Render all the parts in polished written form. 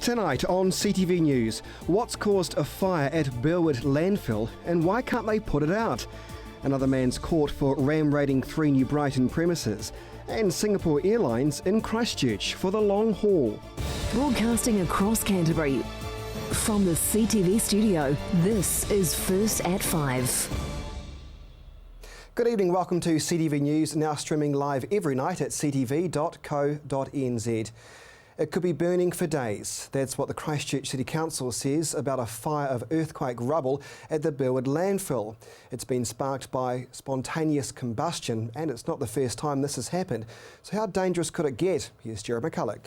Tonight on CTV News, what's caused a fire at Burwood landfill and why can't they put it out? Another man's caught for ram raiding 3 New Brighton premises, and Singapore Airlines in Christchurch for the long haul. Broadcasting across Canterbury from the CTV studio, this is First at 5. Good evening, welcome to CTV News, now streaming live every night at ctv.co.nz. It could be burning for days. That's what the Christchurch City Council says about a fire of earthquake rubble at the Burwood landfill. It's been sparked by spontaneous combustion, and it's not the first time this has happened. So how dangerous could it get? Here's Jared McCulloch.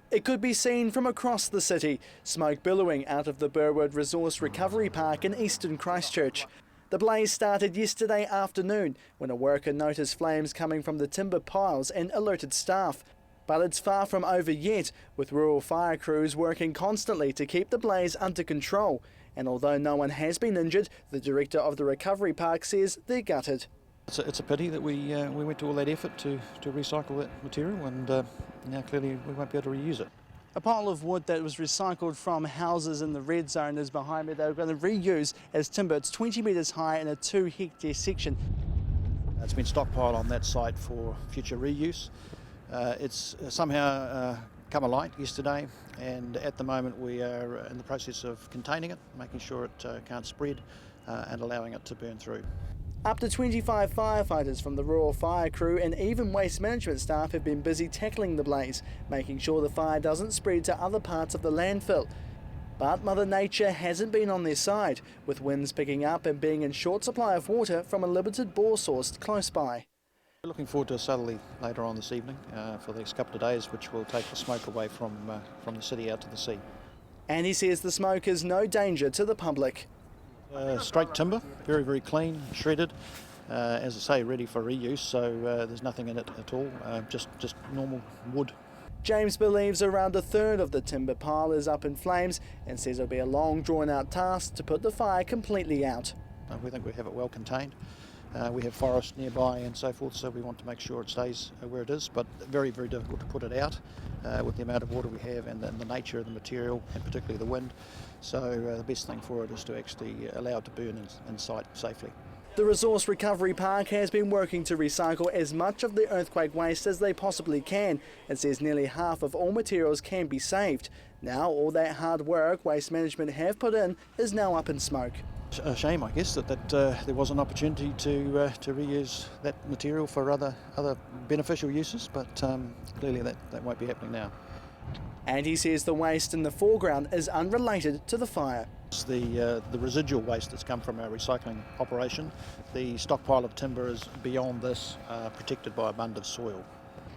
It could be seen from across the city, smoke billowing out of the Burwood Resource Recovery Park in eastern Christchurch. The blaze started yesterday afternoon when a worker noticed flames coming from the timber piles and alerted staff. But it's far from over yet, with rural fire crews working constantly to keep the blaze under control. And although no one has been injured, the director of the recovery park says they're gutted. It's a pity that we went to all that effort to recycle that material, and now clearly we won't be able to reuse it. A pile of wood that was recycled from houses in the red zone is behind me. They're going to reuse as timber. It's 20 metres high in a 2-hectare section. It's been stockpiled on that site for future reuse. It's somehow come alight yesterday, and at the moment we are in the process of containing it, making sure it can't spread and allowing it to burn through. Up to 25 firefighters from the rural fire crew and even waste management staff have been busy tackling the blaze, making sure the fire doesn't spread to other parts of the landfill. But Mother Nature hasn't been on their side, with winds picking up and being in short supply of water from a limited bore source close by. We're looking forward to a southerly later on this evening for the next couple of days, which will take the smoke away from the city out to the sea. And he says the smoke is no danger to the public. Straight timber, very, very clean, shredded, as I say, ready for reuse, so there's nothing in it at all, just normal wood. James believes around a third of the timber pile is up in flames and says it'll be a long drawn-out task to put the fire completely out. We think we have it well contained. We have forest nearby and so forth, so we want to make sure it stays where it is, but very, very difficult to put it out with the amount of water we have and the nature of the material, and particularly the wind. So the best thing for it is to actually allow it to burn in sight safely. The Resource Recovery Park has been working to recycle as much of the earthquake waste as they possibly can. It says nearly half of all materials can be saved. Now all that hard work Waste Management have put in is now up in smoke. A shame, I guess, that there was an opportunity to reuse that material for other beneficial uses, but clearly that won't be happening now. And he says the waste in the foreground is unrelated to the fire. It's the residual waste that's come from our recycling operation. The stockpile of timber is beyond this, protected by abundant soil.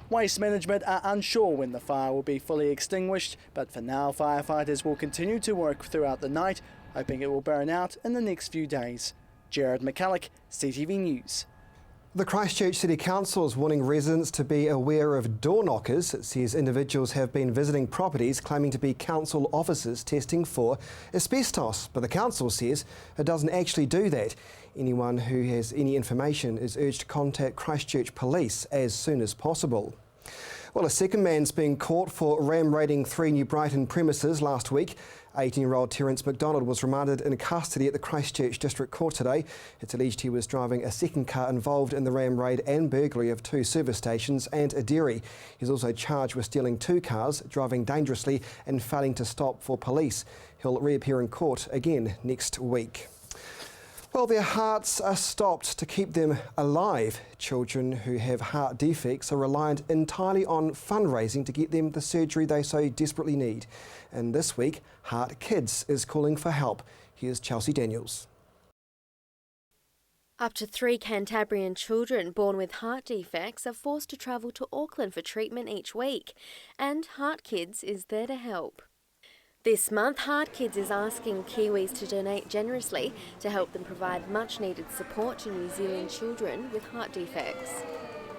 Waste Management are unsure when the fire will be fully extinguished, but for now firefighters will continue to work throughout the night, hoping it will burn out in the next few days. Jared McCulloch, CTV News. The Christchurch City Council is warning residents to be aware of door knockers. It says individuals have been visiting properties claiming to be council officers testing for asbestos, but the council says it doesn't actually do that. Anyone who has any information is urged to contact Christchurch Police as soon as possible. Well, a second man's been caught for ram raiding 3 New Brighton premises last week. 18-year-old Terence McDonald was remanded in custody at the Christchurch District Court today. It's alleged he was driving a second car involved in the ram raid and burglary of 2 service stations and a dairy. He's also charged with stealing 2 cars, driving dangerously and failing to stop for police. He'll reappear in court again next week. Well, their hearts are stopped to keep them alive. Children who have heart defects are reliant entirely on fundraising to get them the surgery they so desperately need. And this week, Heart Kids is calling for help. Here's Chelsea Daniels. Up to 3 Cantabrian children born with heart defects are forced to travel to Auckland for treatment each week, and Heart Kids is there to help. This month, Heart Kids is asking Kiwis to donate generously to help them provide much-needed support to New Zealand children with heart defects.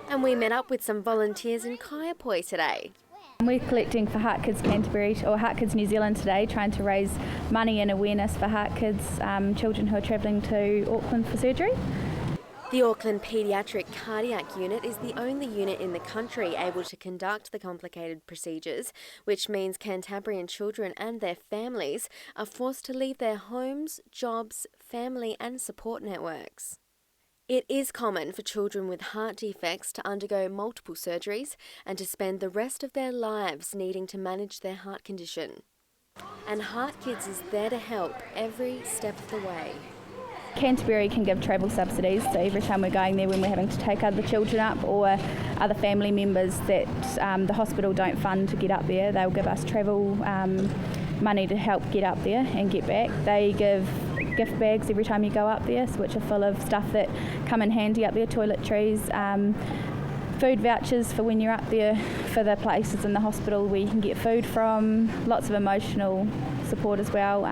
And we met up with some volunteers in Kaiapoi today. We're collecting for Heart Kids Canterbury or Heart Kids New Zealand today, trying to raise money and awareness for Heart Kids, children who are travelling to Auckland for surgery. The Auckland Paediatric Cardiac Unit is the only unit in the country able to conduct the complicated procedures, which means Cantabrian children and their families are forced to leave their homes, jobs, family and support networks. It is common for children with heart defects to undergo multiple surgeries and to spend the rest of their lives needing to manage their heart condition. And Heart Kids is there to help every step of the way. Canterbury can give travel subsidies, so every time we're going there when we're having to take other children up or other family members that the hospital don't fund to get up there, they'll give us travel money to help get up there and get back. They give gift bags every time you go up there, which are full of stuff that come in handy up there, toiletries, food vouchers for when you're up there for the places in the hospital where you can get food from, lots of emotional support as well.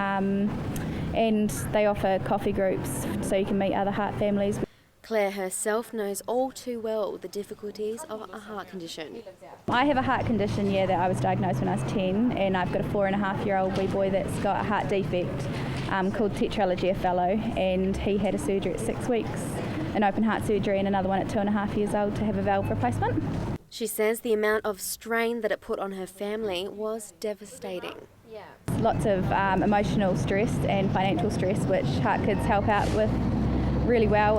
And they offer coffee groups so you can meet other heart families. Claire herself knows all too well the difficulties of a heart condition. I have a heart condition, that I was diagnosed when I was 10, and I've got a 4.5-year-old wee boy that's got a heart defect called tetralogy of Fallot, and he had a surgery at 6 weeks, an open heart surgery, and another one at 2.5 years old to have a valve replacement. She says the amount of strain that it put on her family was devastating. Lots of emotional stress and financial stress, which Heart Kids help out with really well.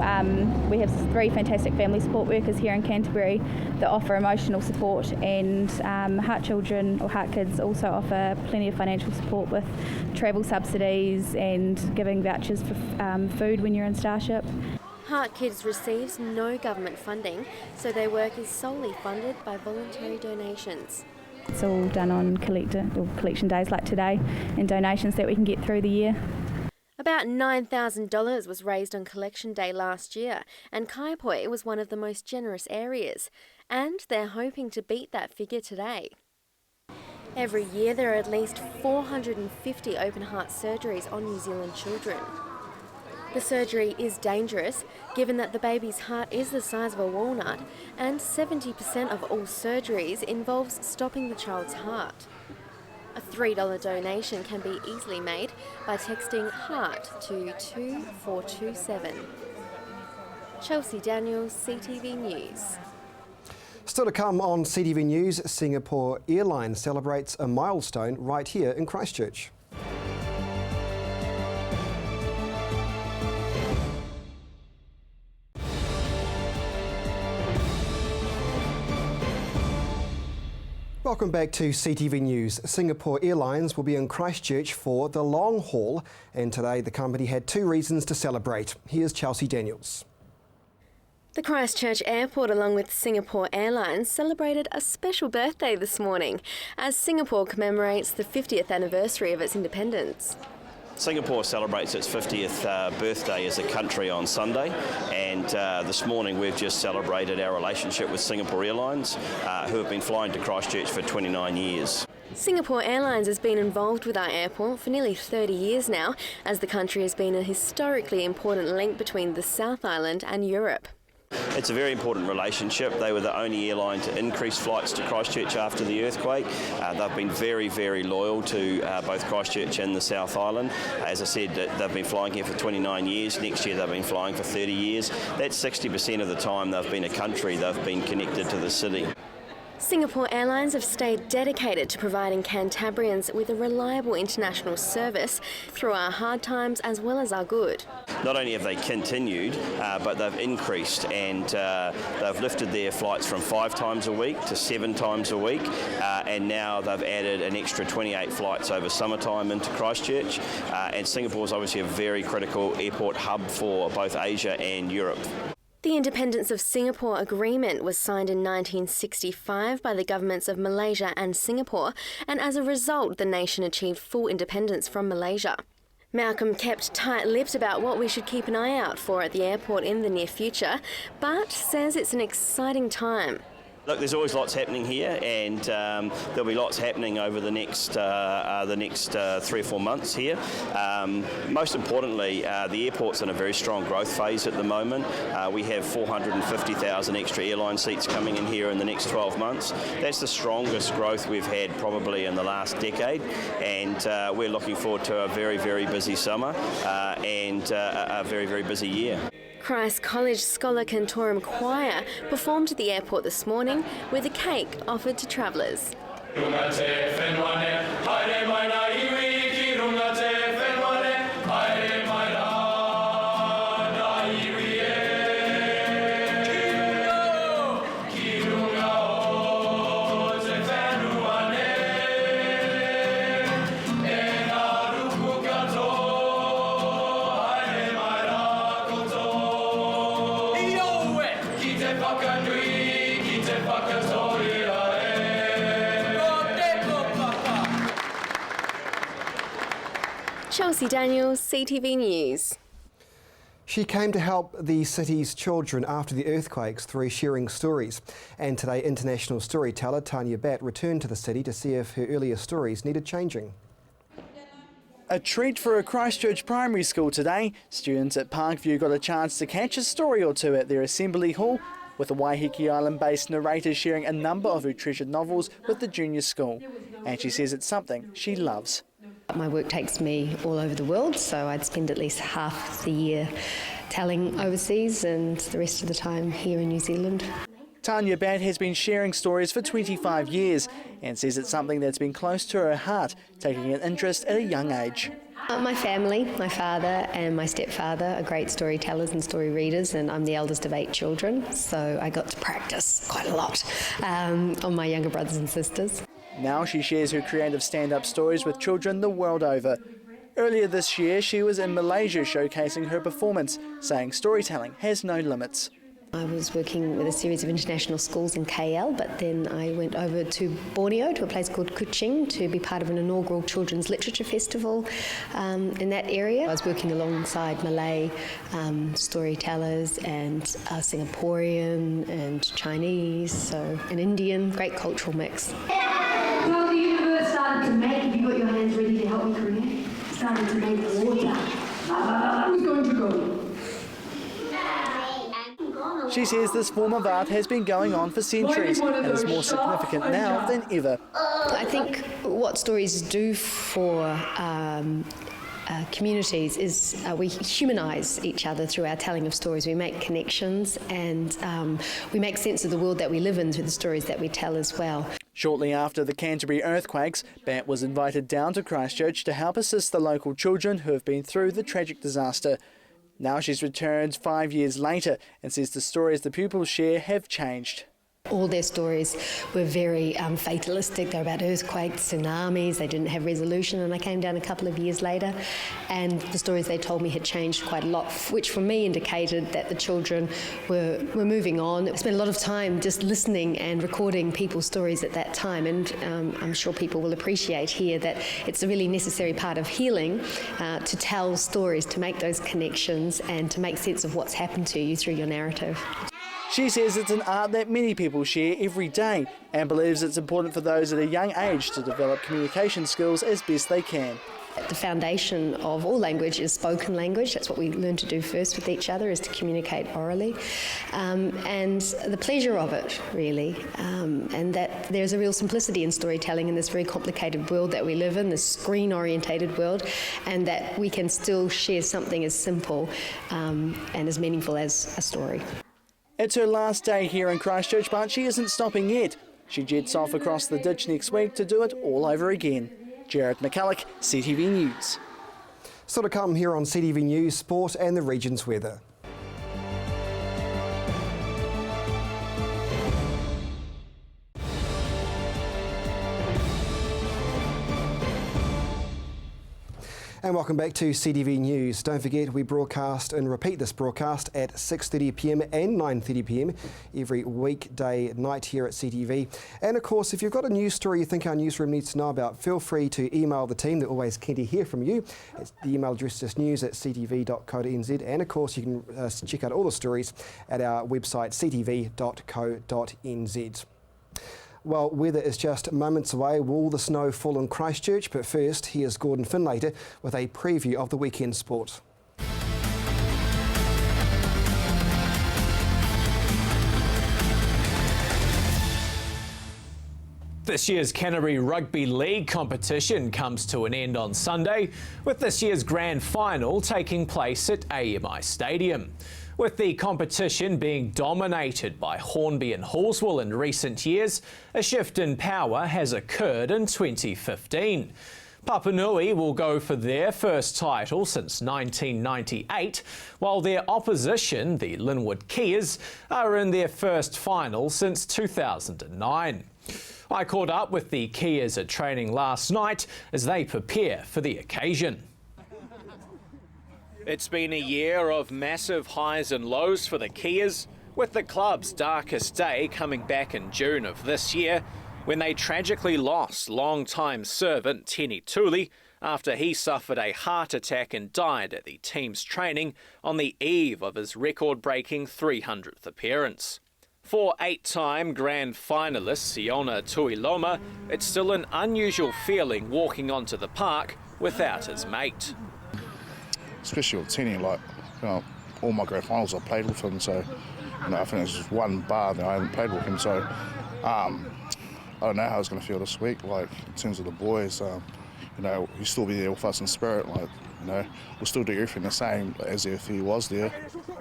We have 3 fantastic family support workers here in Canterbury that offer emotional support, and Heart Children or Heart Kids also offer plenty of financial support with travel subsidies and giving vouchers for food when you're in Starship. Heart Kids receives no government funding, so their work is solely funded by voluntary donations. It's all done on collection days like today and donations that we can get through the year. About $9,000 was raised on collection day last year, and Kaipoi was one of the most generous areas, and they're hoping to beat that figure today. Every year there are at least 450 open heart surgeries on New Zealand children. The surgery is dangerous, given that the baby's heart is the size of a walnut, and 70% of all surgeries involves stopping the child's heart. A $3 donation can be easily made by texting HEART to 2427. Chelsea Daniels, CTV News. Still to come on CTV News, Singapore Airlines celebrates a milestone right here in Christchurch. Welcome back to CTV News. Singapore Airlines will be in Christchurch for the long haul, and today the company had 2 reasons to celebrate. Here's Chelsea Daniels. The Christchurch Airport, along with Singapore Airlines, celebrated a special birthday this morning as Singapore commemorates the 50th anniversary of its independence. Singapore celebrates its 50th birthday as a country on Sunday, and this morning we've just celebrated our relationship with Singapore Airlines, who have been flying to Christchurch for 29 years. Singapore Airlines has been involved with our airport for nearly 30 years now, as the country has been a historically important link between the South Island and Europe. It's a very important relationship. They were the only airline to increase flights to Christchurch after the earthquake. They've been very, very loyal to both Christchurch and the South Island. As I said, they've been flying here for 29 years. Next year they've been flying for 30 years. That's 60% of the time they've been a country. They've been connected to the city. Singapore Airlines have stayed dedicated to providing Cantabrians with a reliable international service through our hard times as well as our good. Not only have they continued, but they've increased, and they've lifted their flights from 5 times a week to 7 times a week, and now they've added an extra 28 flights over summertime into Christchurch, and Singapore is obviously a very critical airport hub for both Asia and Europe. The Independence of Singapore Agreement was signed in 1965 by the governments of Malaysia and Singapore, and as a result, the nation achieved full independence from Malaysia. Malcolm kept tight-lipped about what we should keep an eye out for at the airport in the near future, but says it's an exciting time. Look, there's always lots happening here, and there'll be lots happening over the next 3 or 4 months here. Most importantly, the airport's in a very strong growth phase at the moment. We have 450,000 extra airline seats coming in here in the next 12 months. That's the strongest growth we've had probably in the last decade, and we're looking forward to a very, very busy summer and a very, very busy year. Christ College Scholar Cantorum Choir performed at the airport this morning with a cake offered to travellers. Chelsea Daniels, CTV News. She came to help the city's children after the earthquakes through sharing stories. And today, international storyteller Tanya Batt returned to the city to see if her earlier stories needed changing. A treat for a Christchurch primary school today. Students at Parkview got a chance to catch a story or two at their assembly hall, with the Waiheke Island-based narrator sharing a number of her treasured novels with the junior school. And she says it's something she loves. My work takes me all over the world, so I'd spend at least half the year telling overseas and the rest of the time here in New Zealand. Tanya Batt has been sharing stories for 25 years and says it's something that's been close to her heart, taking an interest at a young age. My family, my father and my stepfather are great storytellers and story readers, and I'm the eldest of 8 children, so I got to practice quite a lot on my younger brothers and sisters. Now she shares her creative stand-up stories with children the world over. Earlier this year, she was in Malaysia showcasing her performance, saying storytelling has no limits. I was working with a series of international schools in KL, but then I went over to Borneo, to a place called Kuching, to be part of an inaugural children's literature festival in that area. I was working alongside Malay storytellers and Singaporean and Chinese, so an Indian, great cultural mix. Well, the universe started to make, if you got your hands ready to help me create, started to make water. Who's going to go? She says this form of art has been going on for centuries and is more significant now than ever. I think what stories do for communities is we humanise each other through our telling of stories. We make connections and we make sense of the world that we live in through the stories that we tell as well. Shortly after the Canterbury earthquakes, Batt was invited down to Christchurch to help assist the local children who have been through the tragic disaster. Now she's returned 5 years later and says the stories the pupils share have changed. All their stories were very fatalistic. They were about earthquakes, tsunamis, they didn't have resolution, and I came down a couple of years later and the stories they told me had changed quite a lot, which for me indicated that the children were moving on. I spent a lot of time just listening and recording people's stories at that time, and I'm sure people will appreciate here that it's a really necessary part of healing to tell stories, to make those connections and to make sense of what's happened to you through your narrative. She says it's an art that many people share every day and believes it's important for those at a young age to develop communication skills as best they can. The foundation of all language is spoken language. That's what we learn to do first with each other, is to communicate orally. And the pleasure of it, really, and that there's a real simplicity in storytelling in this very complicated world that we live in, this screen-orientated world, and that we can still share something as simple and as meaningful as a story. It's her last day here in Christchurch, but she isn't stopping yet. She jets off across the ditch next week to do it all over again. Jared McCulloch, CTV News. Still to come here on CTV News, sport and the region's weather. And welcome back to CTV News. Don't forget we broadcast and repeat this broadcast at 6:30pm and 9:30pm every weekday night here at CTV. And of course, if you've got a news story you think our newsroom needs to know about, feel free to email the team. They're always keen to hear from you. It's the email address is news@ctv.co.nz, and of course you can check out all the stories at our website ctv.co.nz. Well, weather is just moments away. Will the snow fall in Christchurch? But first, here's Gordon Finlater with a preview of the weekend sport. This year's Canterbury Rugby League competition comes to an end on Sunday, with this year's grand final taking place at AMI Stadium. With the competition being dominated by Hornby and Hallswell in recent years, a shift in power has occurred in 2015. Papanui will go for their first title since 1998, while their opposition, the Linwood Kias, are in their first final since 2009. I caught up with the Kias at training last night as they prepare for the occasion. It's been a year of massive highs and lows for the Kias, with the club's darkest day coming back in June of this year, when they tragically lost long-time servant Tini Tuli after he suffered a heart attack and died at the team's training on the eve of his record-breaking 300th appearance. For 8-time grand finalist Siona Tuiloma, it's still an unusual feeling walking onto the park without his mate. Especially with Tini, all my grand finals I've played with him, so I think it's just one bar that I haven't played with him, so I don't know how it's going to feel this week, in terms of the boys. He'll still be there with us in spirit, we'll still do everything the same as if he was there.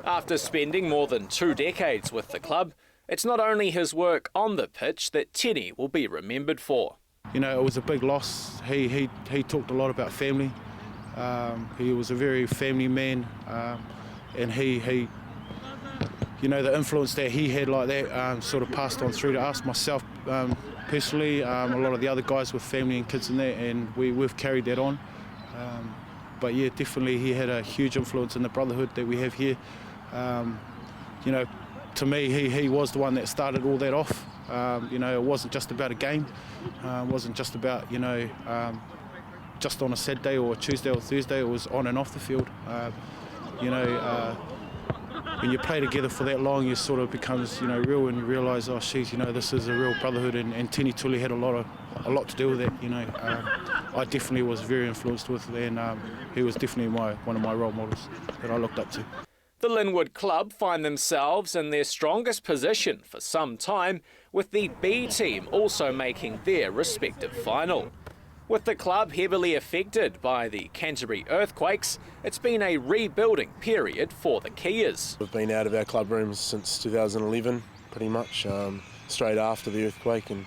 After spending more than 2 decades with the club, it's not only his work on the pitch that Tini will be remembered for. It was a big loss. He talked a lot about family. He was a very family man, and he the influence that he had like that sort of passed on through to us, myself personally, a lot of the other guys with family and kids in there, and we've carried that on. But yeah, definitely he had a huge influence in the brotherhood that we have here. To me, he was the one that started all that off. It wasn't just about a game. It wasn't just about, just on a Saturday or a Tuesday or Thursday. It was on and off the field. When you play together for that long, you sort of becomes, real, and you realise, oh, geez, this is a real brotherhood, and Tini Tuli had a lot to do with that. I definitely was very influenced with it, and he was definitely one of my role models that I looked up to. The Linwood club find themselves in their strongest position for some time, with the B team also making their respective final. With the club heavily affected by the Canterbury earthquakes, it's been a rebuilding period for the Kias. We've been out of our club rooms since 2011, pretty much, straight after the earthquake, and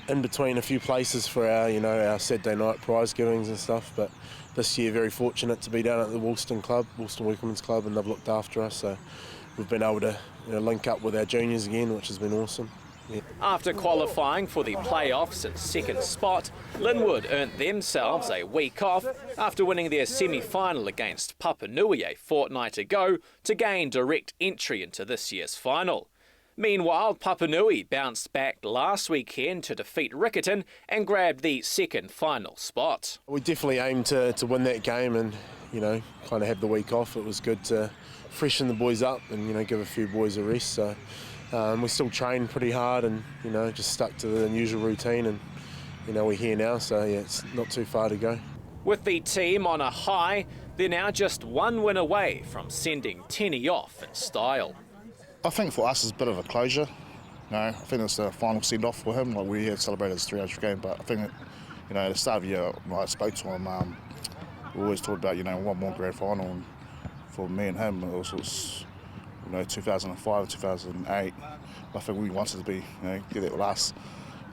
in between a few places for our Saturday night prize givings and stuff. But this year, very fortunate to be down at the Woolston Workmen's Club, and they've looked after us. So we've been able to link up with our juniors again, which has been awesome. Yeah. After qualifying for the playoffs in second spot, Linwood earned themselves a week off after winning their semi-final against Papanui a fortnight ago to gain direct entry into this year's final. Meanwhile, Papanui bounced back last weekend to defeat Riccarton and grabbed the second final spot. We definitely aimed to win that game and, kind of have the week off. It was good to freshen the boys up and, give a few boys a rest. So we still trained pretty hard and, just stuck to the usual routine, and, we're here now, so yeah, it's not too far to go. With the team on a high, they're now just one win away from sending Tini off in style. I think for us it's a bit of a closure. I think it's the final send-off for him. We have celebrated his 300th game, but I think at the start of the year, when I spoke to him, we always talked about one more grand final, and for me and him it was 2005, 2008. I think we wanted to be get that last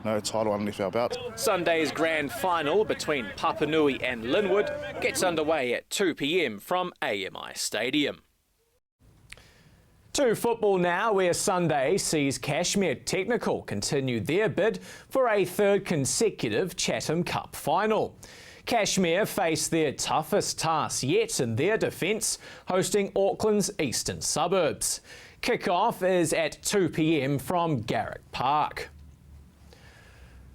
title underneath our belt. Sunday's grand final between Papanui and Linwood gets underway at 2 p.m. from AMI Stadium. To football now, where Sunday sees Cashmere Technical continue their bid for a third consecutive Chatham Cup final. Cashmere face their toughest task yet in their defence, hosting Auckland's eastern suburbs. Kick-off is at 2 p.m. from Garrick Park.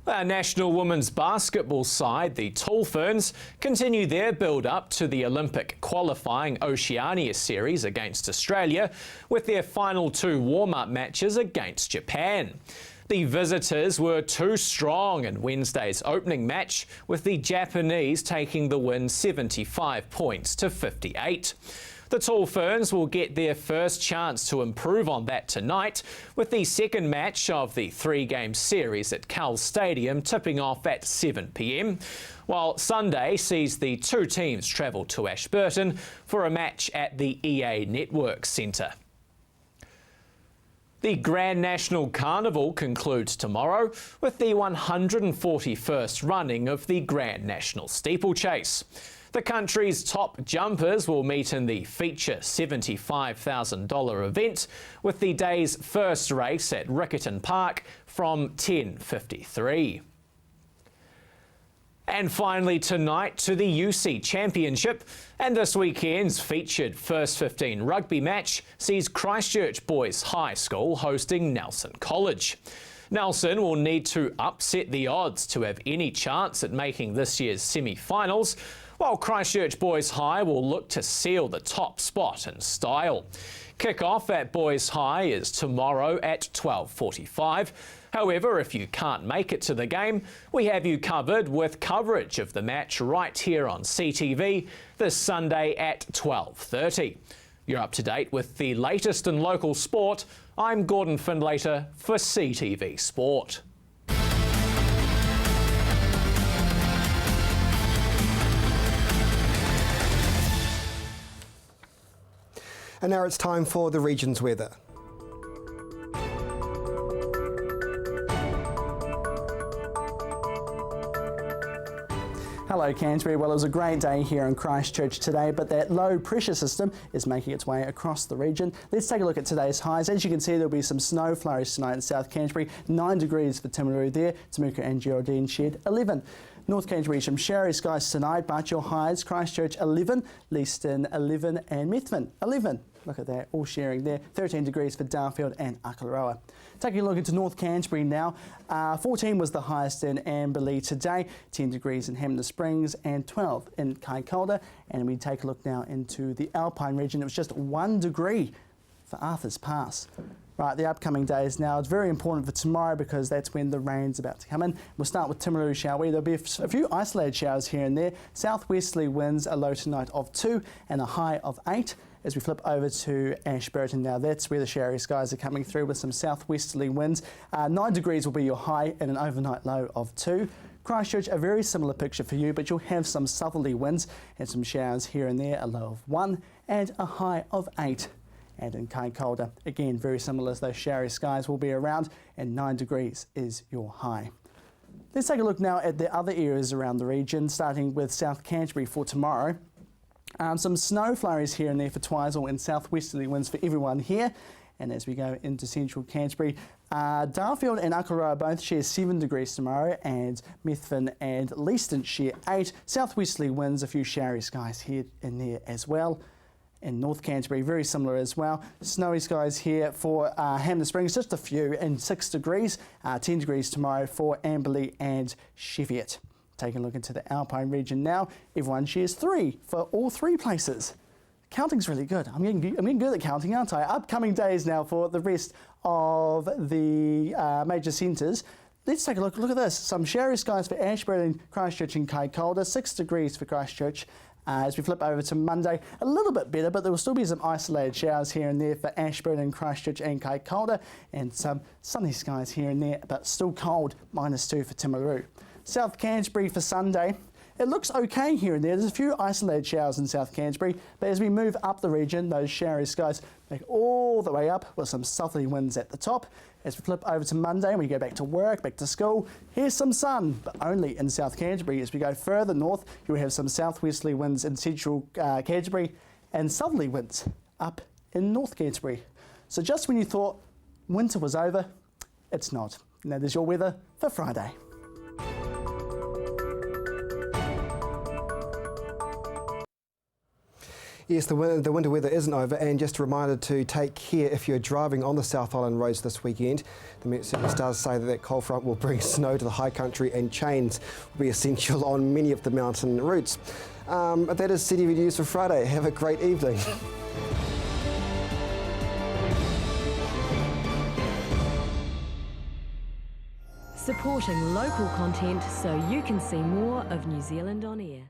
Our national women's basketball side, the Tall Ferns, continue their build-up to the Olympic qualifying Oceania series against Australia with their final 2 warm-up matches against Japan. The visitors were too strong in Wednesday's opening match, with the Japanese taking the win 75 points to 58. The Tall Ferns will get their first chance to improve on that tonight, with the second match of the 3-game series at Cal Stadium tipping off at 7 p.m, while Sunday sees the 2 teams travel to Ashburton for a match at the EA Network Centre. The Grand National Carnival concludes tomorrow with the 141st running of the Grand National Steeplechase. The country's top jumpers will meet in the feature $75,000 event, with the day's first race at Riccarton Park from 10:53. And finally tonight to the UC Championship, and this weekend's featured first 15 rugby match sees Christchurch Boys High School hosting Nelson College. Nelson will need to upset the odds to have any chance at making this year's semi-finals, while Christchurch Boys High will look to seal the top spot in style. Kick-off at Boys High is tomorrow at 12:45. However, if you can't make it to the game, we have you covered with coverage of the match right here on CTV this Sunday at 12:30. You're up to date with the latest in local sport. I'm Gordon Findlater for CTV Sport. And now it's time for the region's weather. Hello Canterbury. Well, it was a great day here in Christchurch today, but that low pressure system is making its way across the region. Let's take a look at today's highs. As you can see, there'll be some snow flurries tonight in South Canterbury. 9 degrees for Timaru there. Temuka and Geraldine Shed 11. North Canterbury, some showery skies tonight, but your highs: Christchurch 11, Leeston 11 and Methven 11. Look at that, all sharing there. 13 degrees for Darfield and Akaroa. Taking a look into North Canterbury now, 14 was the highest in Amberley today, 10 degrees in Hamner Springs and 12 in Kaikoura. And we take a look now into the Alpine region. It was just 1 degree for Arthur's Pass. Right, the upcoming days now, it's very important for tomorrow because that's when the rain's about to come in. We'll start with Timaru, shall we? There'll be a few isolated showers here and there. Southwesterly winds, a low tonight of 2 and a high of 8. As we flip over to Ashburton now, that's where the showery skies are coming through with some southwesterly winds. 9 degrees will be your high and an overnight low of 2. Christchurch, a very similar picture for you, but you'll have some southerly winds and some showers here and there, a low of 1 and a high of 8. And in Kaikoura, again, very similar as those showery skies will be around, and 9 degrees is your high. Let's take a look now at the other areas around the region, starting with South Canterbury for tomorrow. Some snow flurries here and there for Twizel and southwesterly winds for everyone here. And as we go into central Canterbury, Darfield and Akaroa both share 7 degrees tomorrow, and Methven and Leeston share 8. Southwesterly winds, a few showery skies here and there as well. In North Canterbury, very similar as well. Snowy skies here for Hamner Springs, just a few, and 6 degrees. 10 degrees tomorrow for Amberley and Cheviot. Taking a look into the Alpine region now, everyone shares 3 for all 3 places. Counting's really good. I'm getting good at counting, aren't I? Upcoming days now for the rest of the major centres. Let's take a look. Look at this. Some showery skies for Ashburton, Christchurch and Kaikoura. 6 degrees for Christchurch. As we flip over to Monday, a little bit better, but there will still be some isolated showers here and there for Ashburton, Christchurch and Kaikoura, and some sunny skies here and there, but still cold, -2 for Timaru. South Canterbury for Sunday, it looks okay here and there. There's a few isolated showers in South Canterbury, but as we move up the region, those showery skies make all the way up with some southerly winds at the top. As we flip over to Monday and we go back to work, back to school, here's some sun, but only in South Canterbury. As we go further north, you'll have some southwesterly winds in central Canterbury and southerly winds up in North Canterbury. So just when you thought winter was over, it's not. Now there's your weather for Friday. Yes, the winter weather isn't over, and just a reminder to take care if you're driving on the South Island roads this weekend. The Met Service does say that cold front will bring snow to the high country, and chains will be essential on many of the mountain routes. That is CTV News for Friday. Have a great evening. Supporting local content so you can see more of New Zealand on air.